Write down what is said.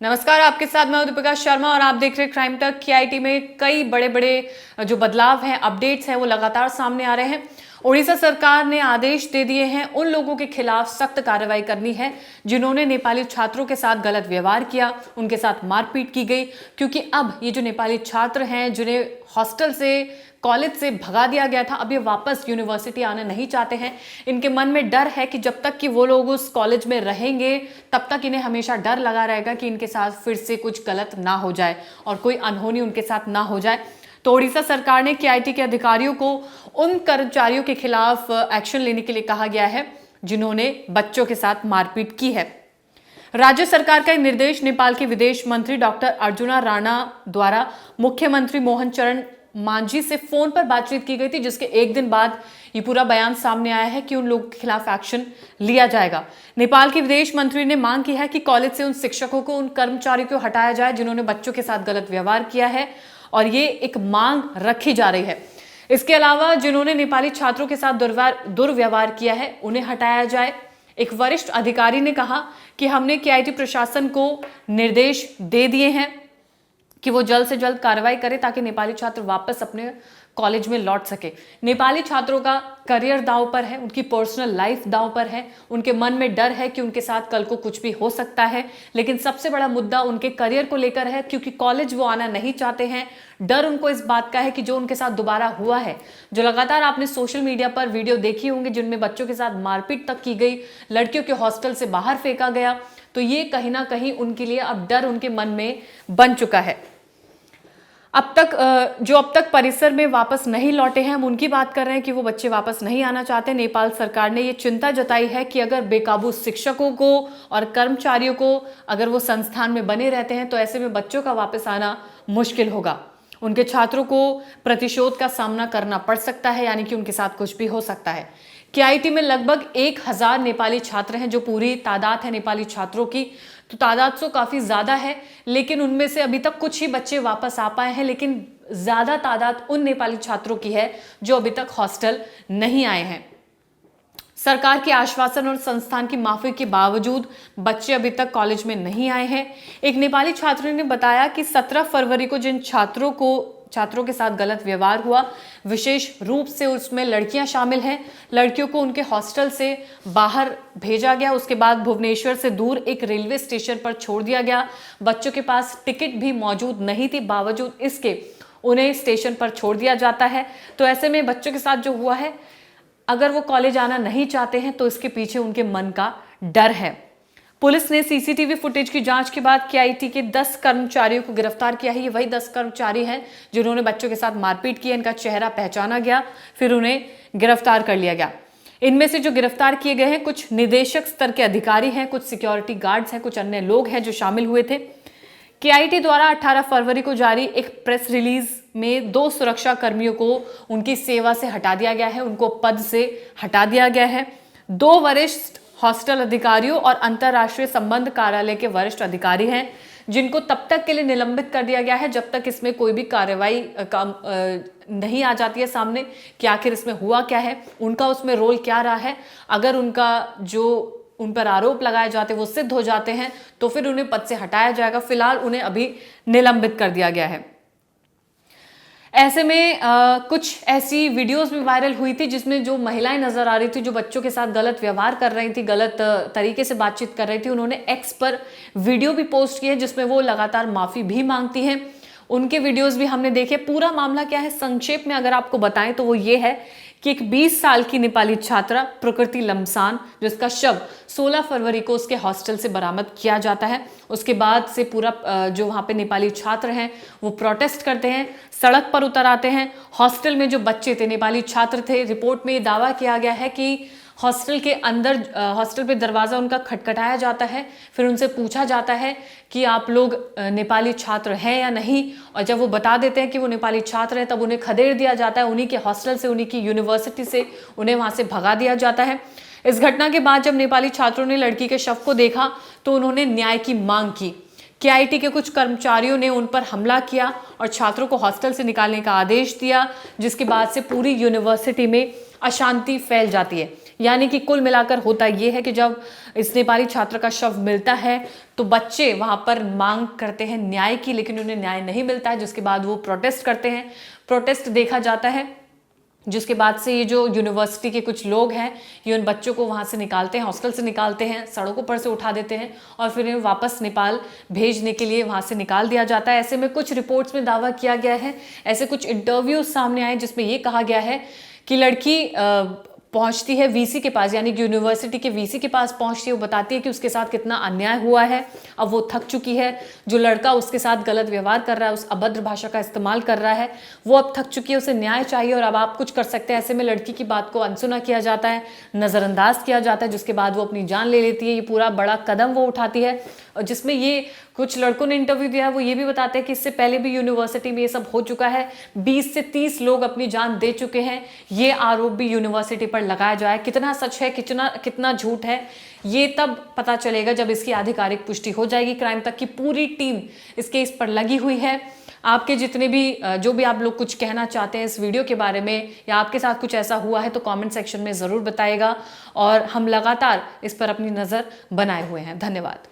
नमस्कार, आपके साथ मैं दीपिका शर्मा और आप देख रहे हैं क्राइम तक। केआईटी में कई बड़े बड़े जो बदलाव हैं, अपडेट्स हैं, वो लगातार सामने आ रहे हैं। उड़ीसा सरकार ने आदेश दे दिए हैं उन लोगों के खिलाफ सख्त कार्रवाई करनी है जिन्होंने नेपाली छात्रों के साथ गलत व्यवहार किया, उनके साथ मारपीट की गई। क्योंकि अब ये जो नेपाली छात्र हैं जिन्हें हॉस्टल से, कॉलेज से भगा दिया गया था, अब ये वापस यूनिवर्सिटी आना नहीं चाहते हैं। इनके मन में डर है कि जब तक कि वो लोग उस कॉलेज में रहेंगे तब तक इन्हें हमेशा डर लगा रहेगा कि इनके साथ फिर से कुछ गलत ना हो जाए और कोई अनहोनी उनके साथ ना हो जाए। तो उड़ीसा सरकार ने केआईटी के अधिकारियों को उन कर्मचारियों के खिलाफ एक्शन लेने के लिए कहा गया है जिन्होंने बच्चों के साथ मारपीट की है। राज्य सरकार का निर्देश नेपाल के विदेश मंत्री डॉक्टर अर्जुना राणा द्वारा मुख्यमंत्री मोहन चरण मांझी से फोन पर बातचीत की गई थी, जिसके एक दिन बाद ये पूरा बयान सामने आया है कि उन लोगों के खिलाफ एक्शन लिया जाएगा। नेपाल के विदेश मंत्री ने मांग की है कि कॉलेज से उन शिक्षकों को, उन कर्मचारियों को हटाया जाए जिन्होंने बच्चों के साथ गलत व्यवहार किया है, और ये एक मांग रखी जा रही है। इसके अलावा जिन्होंने नेपाली छात्रों के साथ दुर्व्यवहार किया है उन्हें हटाया जाए। एक वरिष्ठ अधिकारी ने कहा कि हमने केआईटी प्रशासन को निर्देश दे दिए हैं कि वो जल्द से जल्द कार्रवाई करे ताकि नेपाली छात्र वापस अपने कॉलेज में लौट सके। नेपाली छात्रों का करियर दांव पर है, उनकी पर्सनल लाइफ दांव पर है, उनके मन में डर है कि उनके साथ कल को कुछ भी हो सकता है। लेकिन सबसे बड़ा मुद्दा उनके करियर को लेकर है, क्योंकि कॉलेज वो आना नहीं चाहते हैं। डर उनको इस बात का है कि जो उनके साथ दोबारा हुआ है, जो लगातार आपने सोशल मीडिया पर वीडियो देखी होंगी जिनमें बच्चों के साथ मारपीट तक की गई, लड़कियों के हॉस्टल से बाहर फेंका गया, तो ये कहीं ना कहीं उनके लिए अब डर उनके मन में बन चुका है। अब तक परिसर में वापस नहीं लौटे हैं, हम उनकी बात कर रहे हैं कि वो बच्चे वापस नहीं आना चाहते। नेपाल सरकार ने ये चिंता जताई है कि अगर बेकाबू शिक्षकों को और कर्मचारियों को अगर वो संस्थान में बने रहते हैं तो ऐसे में बच्चों का वापस आना मुश्किल होगा। उनके छात्रों को प्रतिशोध का सामना करना पड़ सकता है, यानी कि उनके साथ कुछ भी हो सकता है। केआईटी में लगभग 1000 नेपाली छात्र हैं, जो पूरी तादाद है नेपाली छात्रों की, तो तादाद तो काफी ज्यादा है। लेकिन उनमें से अभी तक कुछ ही बच्चे वापस आ पाए हैं, लेकिन ज्यादा तादाद उन नेपाली छात्रों की है जो अभी तक हॉस्टल नहीं आए हैं। सरकार के आश्वासन और संस्थान की माफी के बावजूद बच्चे अभी तक कॉलेज में नहीं आए हैं। एक नेपाली छात्र ने बताया कि 17 फरवरी को जिन छात्रों के साथ गलत व्यवहार हुआ, विशेष रूप से उसमें लड़कियां शामिल हैं, लड़कियों को उनके हॉस्टल से बाहर भेजा गया। उसके बाद भुवनेश्वर से दूर एक रेलवे स्टेशन पर छोड़ दिया गया। बच्चों के पास टिकट भी मौजूद नहीं थी, बावजूद इसके उन्हें स्टेशन पर छोड़ दिया जाता है। तो ऐसे में बच्चों के साथ जो हुआ है, अगर वो कॉलेज आना नहीं चाहते हैं तो इसके पीछे उनके मन का डर है। पुलिस ने सीसीटीवी फुटेज की जांच के बाद केआईटी के 10 कर्मचारियों को गिरफ्तार किया है। ये वही 10 कर्मचारी हैं जिन्होंने बच्चों के साथ मारपीट की। इनका चेहरा पहचाना गया, फिर उन्हें गिरफ्तार कर लिया गया। इनमें से जो गिरफ्तार किए गए हैं, कुछ निदेशक स्तर के अधिकारी हैं, कुछ सिक्योरिटी गार्ड्स हैं, कुछ अन्य लोग हैं जो शामिल हुए थे। केआईटी द्वारा 18 फरवरी को जारी एक प्रेस रिलीज में 2 सुरक्षा कर्मियों को उनकी सेवा से हटा दिया गया है, उनको पद से हटा दिया गया है। 2 वरिष्ठ हॉस्टल अधिकारियों और अंतर्राष्ट्रीय संबंध कार्यालय के वरिष्ठ अधिकारी हैं जिनको तब तक के लिए निलंबित कर दिया गया है जब तक इसमें कोई भी कार्रवाई नहीं आ जाती है सामने कि आखिर इसमें हुआ क्या है, उनका उसमें रोल क्या रहा है। अगर उन पर आरोप लगाए जाते वो सिद्ध हो जाते हैं तो फिर उन्हें पद से हटाया जाएगा। फिलहाल उन्हें अभी निलंबित कर दिया गया है। ऐसे में कुछ ऐसी वीडियोस भी वायरल हुई थी जिसमें जो महिलाएं नजर आ रही थी, जो बच्चों के साथ गलत व्यवहार कर रही थी, गलत तरीके से बातचीत कर रही थी, उन्होंने एक्स पर वीडियो भी पोस्ट किए जिसमें वो लगातार माफी भी मांगती हैं। उनके वीडियोस भी हमने देखे। पूरा मामला क्या है संक्षेप में अगर आपको बताएं तो वो ये है कि एक 20 साल की नेपाली छात्रा प्रकृति लम्सान, जिसका शव 16 फरवरी को उसके हॉस्टल से बरामद किया जाता है। उसके बाद से पूरा जो वहाँ पे नेपाली छात्र हैं वो प्रोटेस्ट करते हैं, सड़क पर उतर आते हैं। हॉस्टल में जो बच्चे थे, नेपाली छात्र थे, रिपोर्ट में ये दावा किया गया है कि हॉस्टल के अंदर, हॉस्टल पे दरवाज़ा उनका खटखटाया जाता है, फिर उनसे पूछा जाता है कि आप लोग नेपाली छात्र हैं या नहीं, और जब वो बता देते हैं कि वो नेपाली छात्र हैं तब उन्हें खदेड़ दिया जाता है। उन्हीं के हॉस्टल से, उन्हीं की यूनिवर्सिटी से उन्हें वहाँ से भगा दिया जाता है। इस घटना के बाद जब नेपाली छात्रों ने लड़की के शव को देखा तो उन्होंने न्याय की मांग की। केआईटी के कुछ कर्मचारियों ने उन पर हमला किया और छात्रों को हॉस्टल से निकालने का आदेश दिया, जिसके बाद से पूरी यूनिवर्सिटी में अशांति फैल जाती है। यानी कि कुल मिलाकर होता यह है कि जब इस नेपाली छात्र का शव मिलता है तो बच्चे वहां पर मांग करते हैं न्याय की, लेकिन उन्हें न्याय नहीं मिलता है, जिसके बाद वो प्रोटेस्ट करते हैं। प्रोटेस्ट देखा जाता है, जिसके बाद से ये जो यूनिवर्सिटी के कुछ लोग हैं ये उन बच्चों को वहाँ से निकालते हैं, हॉस्टल से निकालते हैं, सड़कों पर से उठा देते हैं और फिर इन्हें वापस नेपाल भेजने के लिए वहाँ से निकाल दिया जाता है। ऐसे में कुछ रिपोर्ट्स में दावा किया गया है, ऐसे कुछ इंटरव्यूज सामने आए जिसमें ये कहा गया है कि लड़की पहुंचती है वीसी के पास, यानी कि यूनिवर्सिटी के वीसी के पास पहुंचती है। वो बताती है कि उसके साथ कितना अन्याय हुआ है, अब वो थक चुकी है। जो लड़का उसके साथ गलत व्यवहार कर रहा है, उस अभद्र भाषा का इस्तेमाल कर रहा है, वो अब थक चुकी है, उसे न्याय चाहिए और अब आप कुछ कर सकते हैं। ऐसे में लड़की की बात को अनसुना किया जाता है, नज़रअंदाज किया जाता है, जिसके बाद वो अपनी जान ले लेती है। ये पूरा बड़ा कदम वो उठाती है, और जिसमें ये कुछ लड़कों ने इंटरव्यू दिया है, वो ये भी बताते हैं कि इससे पहले भी यूनिवर्सिटी में ये सब हो चुका है। 20 से 30 लोग अपनी जान दे चुके हैं। ये आरोप भी यूनिवर्सिटी पर लगाया जाए। कितना सच है, कितना झूठ है, ये तब पता चलेगा जब इसकी आधिकारिक पुष्टि हो जाएगी। क्राइम तक की पूरी टीम इस केस पर लगी हुई है। आपके जितने भी जो भी आप लोग कुछ कहना चाहते हैं इस वीडियो के बारे में, या आपके साथ कुछ ऐसा हुआ है, तो कमेंट सेक्शन में ज़रूर बताइएगा। और हम लगातार इस पर अपनी नज़र बनाए हुए हैं। धन्यवाद।